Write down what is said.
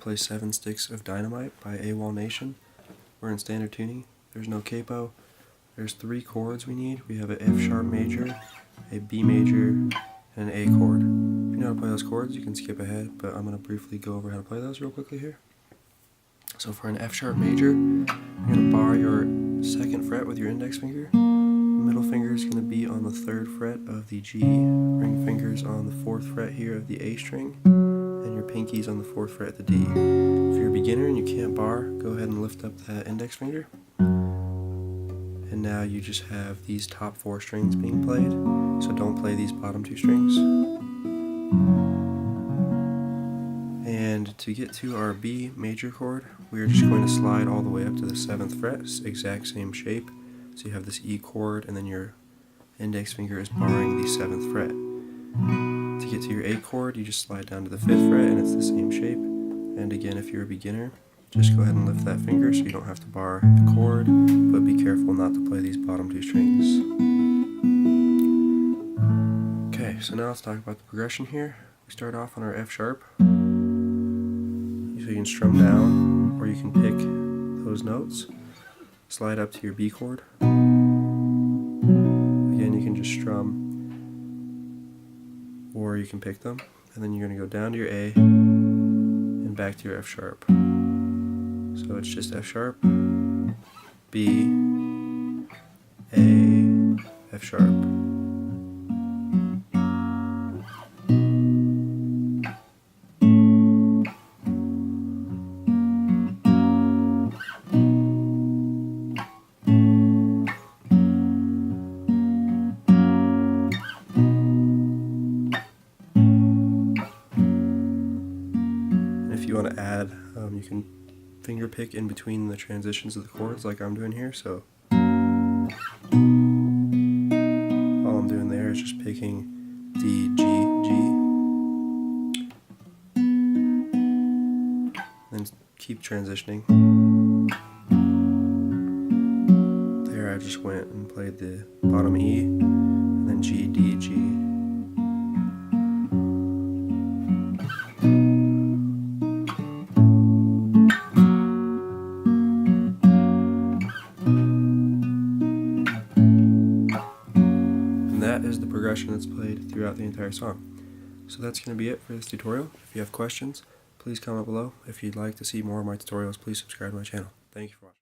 play Seven Sticks of Dynamite by AWOLNATION. We're in standard tuning. There's no capo. There's 3 chords we need. We have an F sharp major, a B major, and an A chord. If you know how to play those chords, you can skip ahead, but I'm going to briefly go over how to play those real quickly here. So for an F sharp major, you're going to bar your 2nd fret with your index finger. Middle finger is going to be on the 3rd fret of the G, ring fingers on the 4th fret here of the A string, and your pinkies on the 4th fret of the D. If you're a beginner and you can't bar, go ahead and lift up that index finger. And now you just have these top 4 strings being played, so don't play these bottom 2 strings. And to get to our B major chord, we are just going to slide all the way up to the 7th fret, exact same shape. So you have this E chord, and then your index finger is barring the 7th fret. To get to your A chord, you just slide down to the 5th fret, and it's the same shape. And again, if you're a beginner, just go ahead and lift that finger so you don't have to bar the chord, but be careful not to play these bottom 2 strings. Okay, so now let's talk about the progression here. We start off on our F sharp. So you can strum down, or you can pick those notes. Slide up to your B chord. Again, you can just strum, or you can pick them, and then you're going to go down to your A and back to your F sharp. So it's just F sharp, B, A, F sharp. If you want to add, you can finger pick in between the transitions of the chords like I'm doing here. So all I'm doing there is just picking D, G, G, then keep transitioning. There I just went and played the bottom E, and then G, D, G. That is the progression that's played throughout the entire song. So that's going to be it for this tutorial. If you have questions, please comment below. If you'd like to see more of my tutorials, please subscribe to my channel. Thank you for watching.